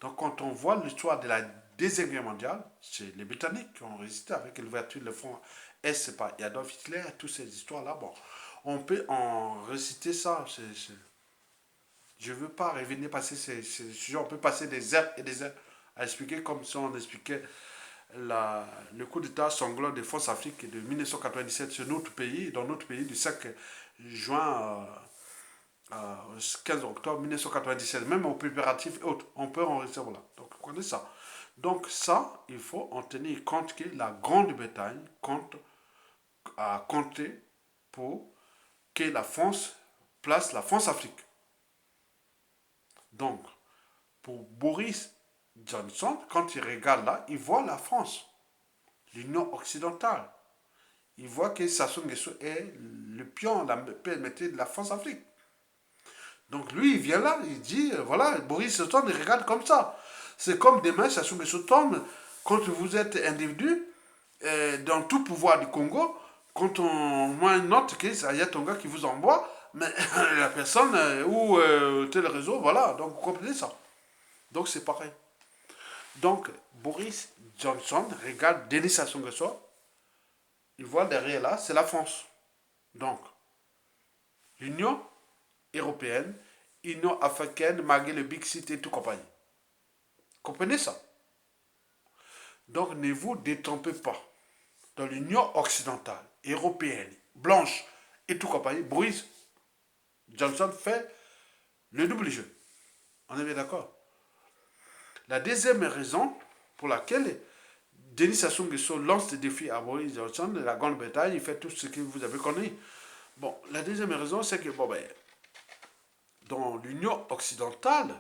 Speaker 1: Donc, quand on voit l'histoire de la Deuxième Guerre mondiale, c'est les Britanniques qui ont résisté avec l'ouverture du front Est par Adolf Hitler, toutes ces histoires-là. Bon, on peut en réciter ça. Je ne veux pas revenir passer ces sujets. On peut passer des heures et des heures à expliquer comme si on expliquait le coup d'État sanglant de France Afrique de 1997 sur notre pays, dans notre pays, du 5 juin 15 octobre 1997, même au préparatif et autres, on peut enregistrer, voilà. Donc, vous connaissez ça. Donc, ça, il faut en tenir compte que la Grande-Bretagne a compté pour que la France place la France-Afrique. Donc, pour Boris Johnson, quand il regarde là, il voit la France, l'Union occidentale. Il voit que Sassou Nguesso est le pion, la permettait de la France-Afrique. Donc lui, il vient là, il dit, voilà, Boris Johnson, il regarde comme ça. C'est comme demain, Sassou Nguesso tombe, quand vous êtes individu, dans tout pouvoir du Congo, quand on voit une note qu'il y a ton gars qui vous envoie, mais la personne, ou tel réseau, voilà, donc vous comprenez ça. Donc c'est pareil. Donc Boris Johnson regarde Denis Sassou Nguesso, il voit derrière là, c'est la France. Donc, l'Union européenne, Union africaine, malgré le Big City et tout compagnie. Comprenez ça? Donc ne vous détrompez pas. Dans l'Union occidentale, européenne, blanche et tout compagnie, Boris Johnson fait le double jeu. On est bien d'accord? La deuxième raison pour laquelle Denis Sassou Nguesso lance le défi à Boris Johnson de la Grande-Bretagne, il fait tout ce que vous avez connu. Bon, la deuxième raison, c'est que bon, ben, dans l'Union occidentale,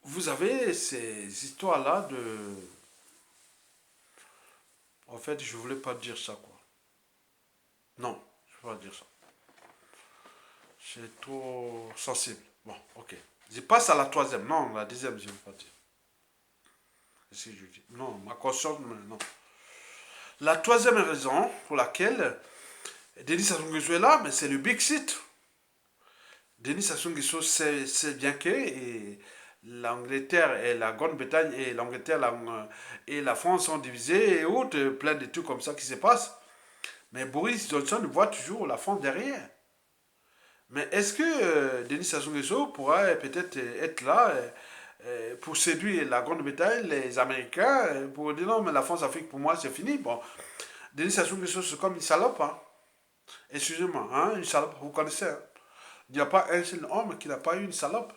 Speaker 1: vous avez ces histoires-là de... En fait, je voulais pas dire ça, quoi. Non, je ne veux pas dire ça. C'est trop sensible. Bon, ok. Je passe à la troisième. Non, la deuxième, je ne veux pas dire. Si je dis. Non, ma conscience, non. La troisième raison pour laquelle Denis Sassou Nguesso est là, mais c'est le Brexit. Denis Sassou Nguesso sait bien que l'Angleterre et la Grande-Bretagne et l'Angleterre et la France sont divisées et autres, plein de trucs comme ça qui se passent. Mais Boris Johnson voit toujours la France derrière. Mais est-ce que Denis Sassou Nguesso pourra peut-être être là pour séduire la Grande-Bretagne, les Américains, pour dire non, mais la France-Afrique pour moi c'est fini. Bon, Denis Sassou Nguesso c'est comme une salope, hein. Excusez-moi, hein, une salope, vous connaissez, hein. Il n'y a pas un seul homme qui n'a pas eu une salope.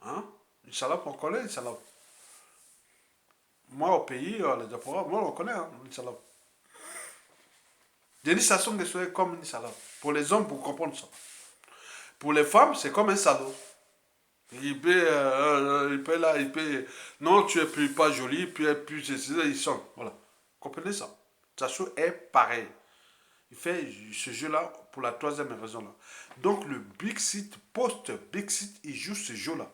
Speaker 1: Hein? Une salope, on connaît une salope. Moi, au pays, les diasporas, moi, on connaît, hein, une salope. Denis Sassou Nguesso est comme une salope. Pour les hommes, pour comprendre ça. Pour les femmes, c'est comme un salaud. Il peut là, il peut. Non, tu es plus pas joli, puis plus ils sont. Voilà. Comprenez ça? Sassou est pareil. Il fait ce jeu-là pour la troisième raison-là. Donc le Brexit, post-Brexit, il joue ce jeu-là.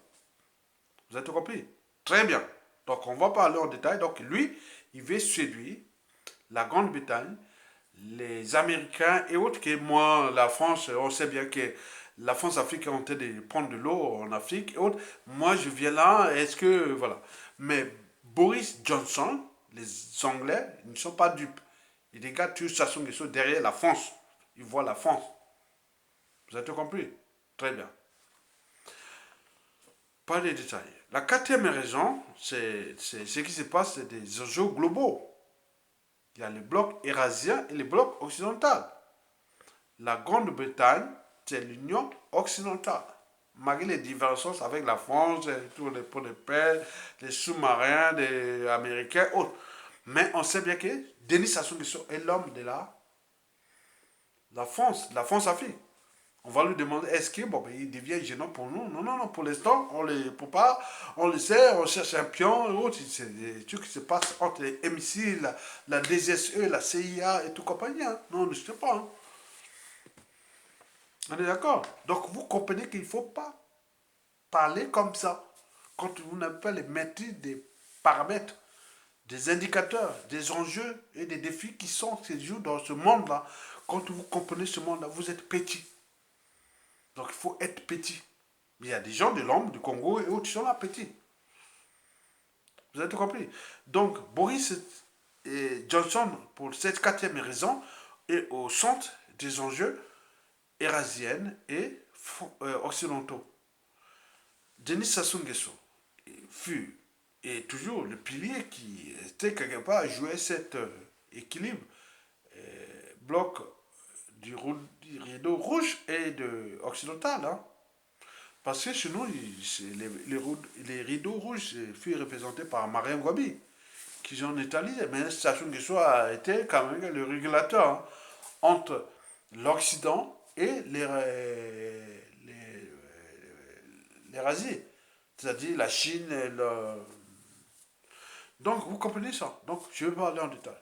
Speaker 1: Vous avez tout compris? Très bien. Donc on va parler en détail. Donc lui, il veut séduire la Grande-Bretagne, les Américains et autres que moi, la France, on sait bien que la France-Afrique est en train de prendre de l'eau en Afrique et autres. Moi, je viens là, est-ce que... Voilà. Mais Boris Johnson, les Anglais, ils ne sont pas dupes. Ils regardent toujours Sassou Nguesso derrière la France. Ils voient la France. Vous avez tout compris? Très bien. Pas les détails. La quatrième raison, c'est ce qui se passe, c'est des enjeux globaux. Il y a le bloc eurasien et le bloc occidental. La Grande-Bretagne, c'est l'Union occidentale. Malgré les divergences avec la France, tous les pots de paix, les sous-marins, les Américains, autres. Mais on sait bien que Denis Sassou Nguesso est l'homme de la France-Afrique. On va lui demander, est-ce que bon, ben, il devient gênant pour nous? Non, non, non, pour l'instant, on ne peut pas. On le sait, on cherche un pion et autres. C'est des trucs qui se passent entre les MIC, la DGSE, la CIA et tout compagnie. Hein. Non, on ne sait pas. Hein. On est d'accord? Donc vous comprenez qu'il ne faut pas parler comme ça. Quand vous n'avez pas les maîtrises des paramètres, des indicateurs, des enjeux et des défis qui sont ces jours dans ce monde-là. Quand vous comprenez ce monde-là, vous êtes petit. Donc il faut être petit. Il y a des gens de l'homme, du Congo et autres qui sont là petits. Vous avez tout compris. Donc Boris et Johnson, pour cette quatrième raison, est au centre des enjeux eurasiennes et occidentaux. Denis Sassou Nguesso fut et toujours le pilier qui était quelque part à jouer cet équilibre bloc du rideau rouge et de occidental. Hein. Parce que chez nous, les rideaux rouges furent représentés par Marien Gwabi, qui sont neutralisés. Mais Sassou Nguesso a été quand même le régulateur hein, entre l'Occident et les razzies. C'est-à-dire la Chine et le... Donc, vous comprenez ça. Donc, je vais parler en détail.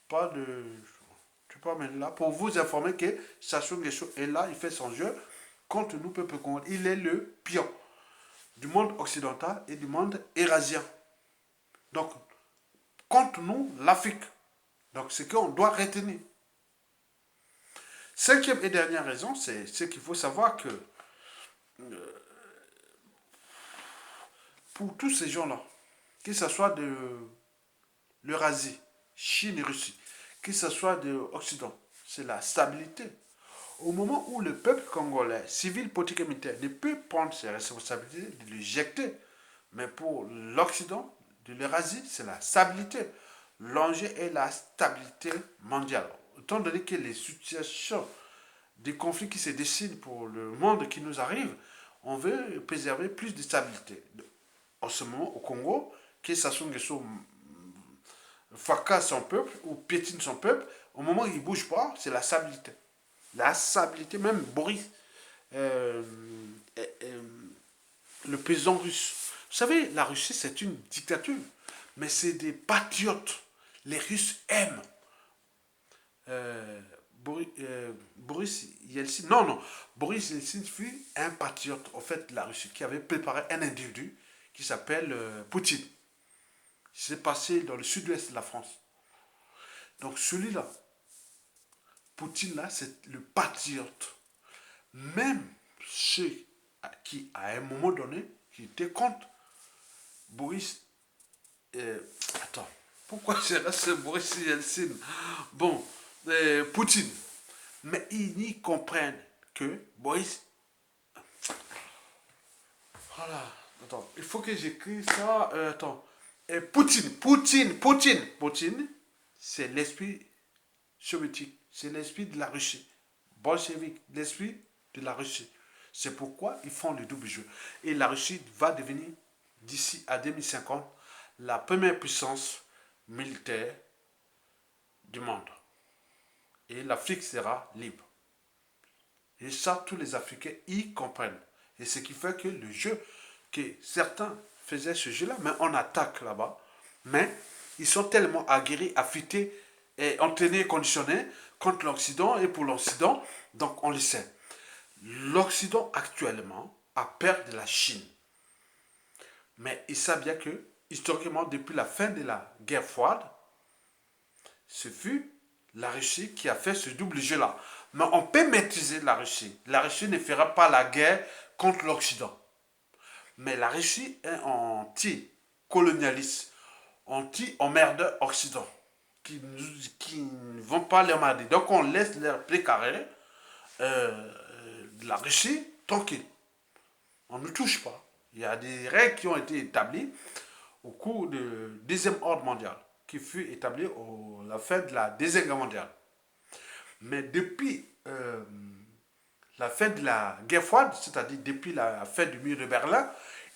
Speaker 1: Pas de... Je ne peux pas mettre là pour vous informer que Sassou Nguesso est là, il fait son jeu contre nous, peuple congolais. Il est le pion du monde occidental et du monde eurasien. Donc, contre nous, l'Afrique. Donc, c'est qu'on doit retenir. Cinquième et dernière raison, c'est ce qu'il faut savoir que pour tous ces gens-là, que ce soit de l'Eurasie, Chine et Russie, que ce soit de l'Occident, c'est la stabilité. Au moment où le peuple congolais, civil, politique et militaire, ne peut prendre ses responsabilités, de les jeter, mais pour l'Occident, de l'Eurasie, c'est la stabilité. L'enjeu est la stabilité mondiale. Étant donné que les situations des conflits qui se dessinent pour le monde qui nous arrive, on veut préserver plus de stabilité. En ce moment, au Congo, que Sassou Nguesso fracasse son peuple ou piétine son peuple, au moment où il ne bouge pas, c'est la stabilité. La stabilité, même Boris, euh, le président russe. Vous savez, la Russie, c'est une dictature, mais c'est des patriotes. Les Russes aiment. Boris Yeltsin, non, non, Boris Yeltsin fut un patriote, en fait, de la Russie, qui avait préparé un individu qui s'appelle Poutine. C'est passé dans le sud-ouest de la France. Donc celui-là, Poutine là, c'est le patriote. Même ceux qui, à un moment donné, qui étaient contre Boris. Attends, pourquoi j'ai resté Boris Yeltsin? Bon, Poutine. Mais ils n'y comprennent que Boris. Voilà, attends, il faut que j'écris ça. Attends. Poutine, c'est l'esprit soviétique, c'est l'esprit de la Russie. Bolchevique, l'esprit de la Russie. C'est pourquoi ils font le double jeu. Et la Russie va devenir, d'ici à 2050, la première puissance militaire du monde. Et l'Afrique sera libre. Et ça, tous les Africains y comprennent. Et ce qui fait que le jeu, que certains faisaient ce jeu-là, mais on attaque là-bas, mais ils sont tellement aguerris, affûtés et entraînés et conditionnés contre l'Occident et pour l'Occident, donc on le sait. L'Occident actuellement a peur de la Chine. Mais il sait bien que, historiquement, depuis la fin de la guerre froide, ce fut la Russie qui a fait ce double jeu-là. Mais on peut maîtriser la Russie. La Russie ne fera pas la guerre contre l'Occident. Mais la Russie est anti-colonialiste, anti-emmerdeur Occident, qui ne vont pas l'emmerder. Donc on laisse leur précaré la Russie tranquille. On ne touche pas. Il y a des règles qui ont été établies au cours du deuxième ordre mondial, qui fut établi à la fin de la deuxième guerre mondiale. Mais depuis la fin de la guerre froide, c'est-à-dire depuis la fin du mur de Berlin,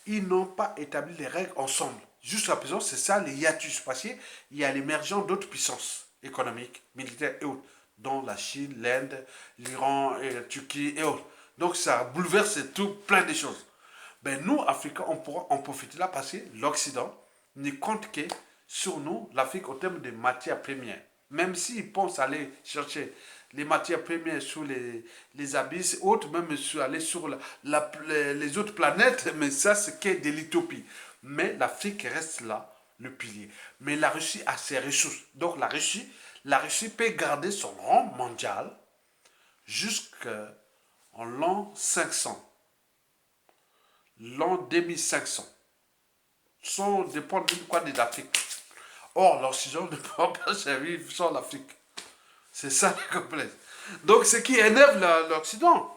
Speaker 1: ils n'ont pas établi les règles ensemble. Jusqu'à présent, c'est ça les hiatus, parce qu'il y a l'émergence d'autres puissances économiques, militaires et autres, dont la Chine, l'Inde, l'Iran, et la Turquie et autres. Donc ça bouleverse tout plein de choses. Ben nous, Africains, on pourra en profiter là parce que l'Occident ne compte que sur nous, l'Afrique, au terme des matières premières. Même s'ils pensent aller chercher les matières premières sur les abysses, autres, même aller sur les autres planètes, mais ça, c'est que de l'utopie. Mais l'Afrique reste là, le pilier. Mais la Russie a ses ressources. Donc la Russie peut garder son rang mondial jusqu'en l'an 500. L'an 2500. Sans dépendre de quoi de l'Afrique. Or, l'Occident ne peut pas servir sans l'Afrique. C'est ça le complexe. Donc, ce qui énerve l'Occident.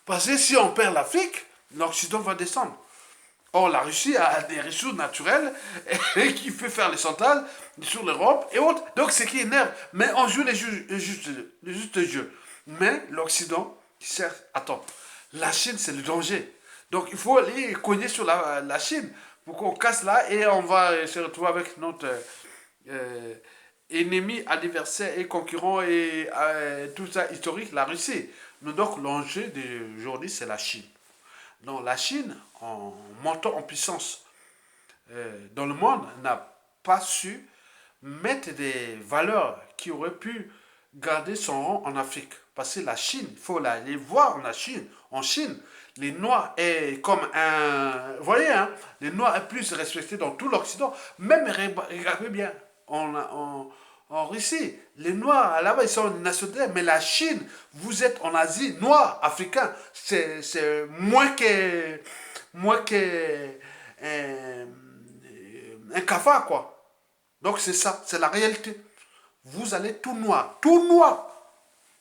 Speaker 1: Parce que si on perd l'Afrique, l'Occident va descendre. Or, la Russie a des ressources naturelles et qui fait faire les centrales sur l'Europe et autres. Donc, ce qui énerve. Mais on joue les justes jeux. Mais l'Occident, attends, la Chine, c'est le danger. Donc, il faut aller cogner sur la Chine pour qu'on casse là et on va se retrouver avec notre ennemi, adversaire et concurrent et tout ça historique, la Russie. Donc, l'enjeu d'aujourd'hui, c'est la Chine. Donc, la Chine, en montant en puissance dans le monde, n'a pas su mettre des valeurs qui auraient pu garder son rang en Afrique. Parce que la Chine, il faut aller voir en Chine, les Noirs est comme un... Vous voyez, hein, les Noirs est plus respecté dans tout l'Occident. Même, regardez bien, en Russie, les Noirs, là-bas, ils sont nationaux, mais la Chine, vous êtes en Asie, Noirs, Africains, c'est moins que un cafard, quoi. Donc c'est ça, c'est la réalité. Vous allez tout noir,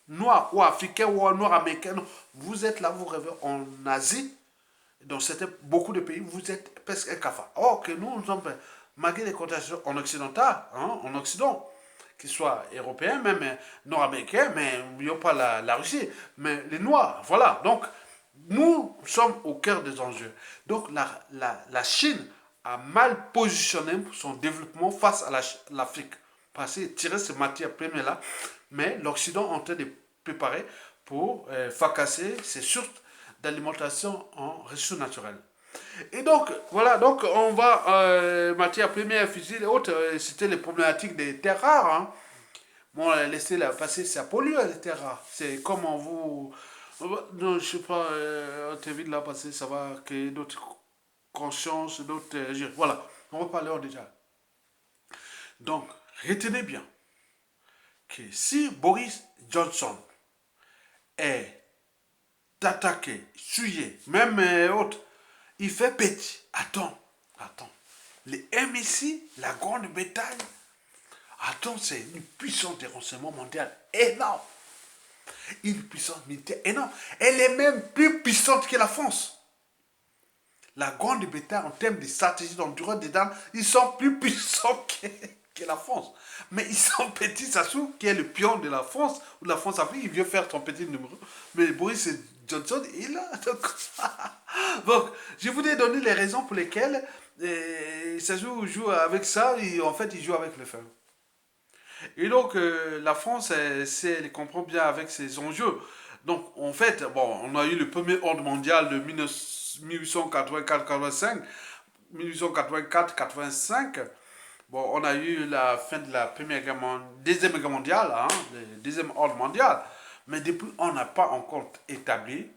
Speaker 1: noir ou africain ou noir américain, vous êtes là, vous rêvez en Asie, dans beaucoup de pays, vous êtes presque un cafard. Or que nous sommes, malgré les cotations en occidental, hein, en Occident, qu'ils soient européens, même nord-américains, mais il n'y a pas la Russie, mais les Noirs, voilà. Donc, nous sommes au cœur des enjeux. Donc, la Chine a mal positionné son développement face à l'Afrique. Parce que tirer ces matières premières-là, mais l'Occident est en train de préparer pour fracasser ses sources d'alimentation en ressources naturelles. Et donc, voilà, donc on va, matières premières, fusiles et autres, c'était les problématiques des terres rares. Hein. Bon, laissez la passer, ça pollue les terres rares. C'est comme on vous... Non, je sais pas, on t'évite là passer, ça va créer d'autres conscience, d'autres... voilà, on va parler en détail. Donc, retenez bien que si Boris Johnson est attaqué, souillé, même autre, il fait petit. Attends. Les MSI, la grande bétail, attends, c'est une puissance de renseignement mondial énorme. Une puissance militaire énorme. Elle est même plus puissante que la France. La grande bétail, en termes de stratégie d'endurance des dames, ils sont plus puissants que la France. Mais ils sont petits, Sassou, qui est le pion de la France, ou de la France-Afrique, il vient faire son petit numéro. Mais Boris Johnson, il a... Donc, je voulais donner les raisons pour lesquelles Sassou joue avec ça, et en fait, il joue avec le feu. Et donc, la France, elle comprend bien avec ses enjeux. Donc, en fait, bon, on a eu le premier ordre mondial de 1884-85, 1884-85. Bon, on a eu la fin de la Deuxième Guerre mondiale, hein, le Deuxième ordre mondial. Mais depuis, on n'a pas encore établi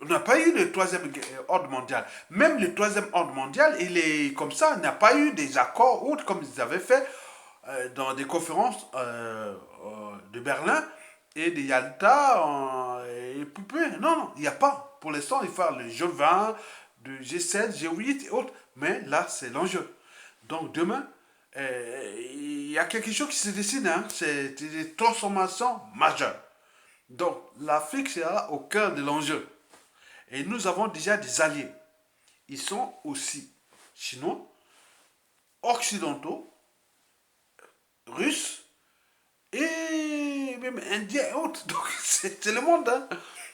Speaker 1: on n'a pas eu le troisième ordre mondial. Même le troisième ordre mondial, il est comme ça. Il n'y a pas eu des accords autres comme ils avaient fait dans des conférences de Berlin et de Yalta et Poupée. Non, il n'y a pas. Pour l'instant, il faut faire le G20, le G7, G8 et autres. Mais là, c'est l'enjeu. Donc demain, il y a quelque chose qui se dessine. Hein. C'est des transformations majeures. Donc l'Afrique sera au cœur de l'enjeu. Et nous avons déjà des alliés. Ils sont aussi chinois, occidentaux, russes et même indiens et autres. Donc c'est le monde. Hein.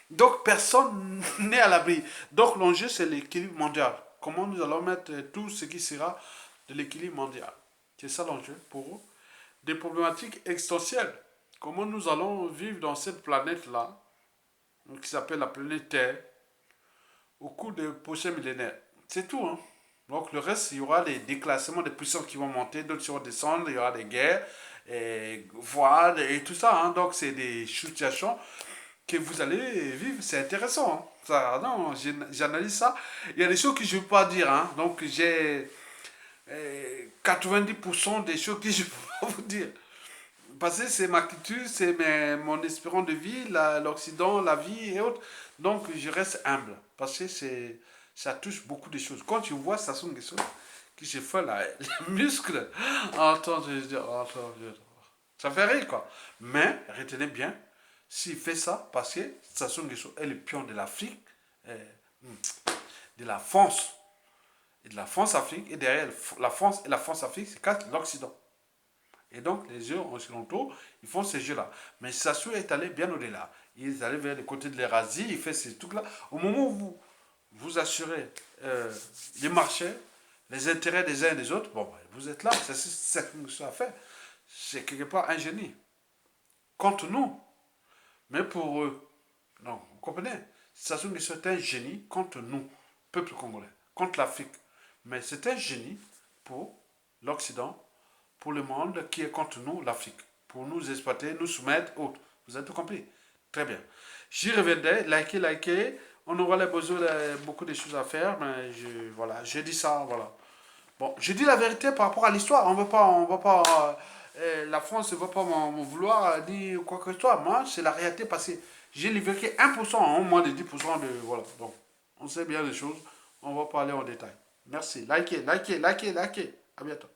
Speaker 1: Donc personne n'est à l'abri. Donc l'enjeu c'est l'équilibre mondial. Comment nous allons mettre tout ce qui sera de l'équilibre mondial. C'est ça l'enjeu pour eux. Des problématiques existentielles. Comment nous allons vivre dans cette planète-là, qui s'appelle la planète Terre, au cours des prochains millénaires. C'est tout. Hein. Donc le reste, il y aura des déclassements des puissances qui vont monter, d'autres qui vont descendre, il y aura des guerres, et voiles et tout ça. Hein. Donc c'est des situations que vous allez vivre. C'est intéressant. Hein. Ça, non, j'analyse ça. Il y a des choses que je ne peux pas dire. Hein. Donc j'ai 90% des choses que je ne peux pas vous dire. Parce que c'est ma culture, c'est mon espérance de vie, l'Occident, la vie et autres. Donc je reste humble. Parce que ça touche beaucoup de choses. Quand tu vois Sassou Nguesso, qui se fait là, les muscles, attends, ça fait rire quoi. Mais retenez bien, s'il fait ça, parce que Sassou Nguesso est le pion de l'Afrique, de la France, et de la France-Afrique, et derrière la France et la France-Afrique, c'est l'Occident. Et donc, les jeux occidentaux, ils font ces jeux-là. Mais Sassou est allé bien au-delà. Il est allé vers le côté de l'Eurasie, il fait ces trucs-là. Au moment où vous assurez les marchés, les intérêts des uns et des autres, bon, vous êtes là, c'est ce que ça fait. C'est quelque part un génie. Contre nous, mais pour eux. Non, vous comprenez? Sassou Nguesso est un génie contre nous, peuple congolais, contre l'Afrique. Mais c'est un génie pour l'Occident, pour le monde qui est contre nous, l'Afrique, pour nous exploiter, nous soumettre, autres. Vous avez tout compris? Très bien. J'y reviendrai, likez. On aura besoin de beaucoup de choses à faire, mais voilà, j'ai dit ça, voilà. Bon, je dis la vérité par rapport à l'histoire. On va pas, la France ne va pas m'en vouloir ni quoi que ce soit. Moi, c'est la réalité passée. J'ai livré que 1%, en moins de 10% de, voilà. Donc, on sait bien les choses. On va parler en détail. Merci. Likez. À bientôt.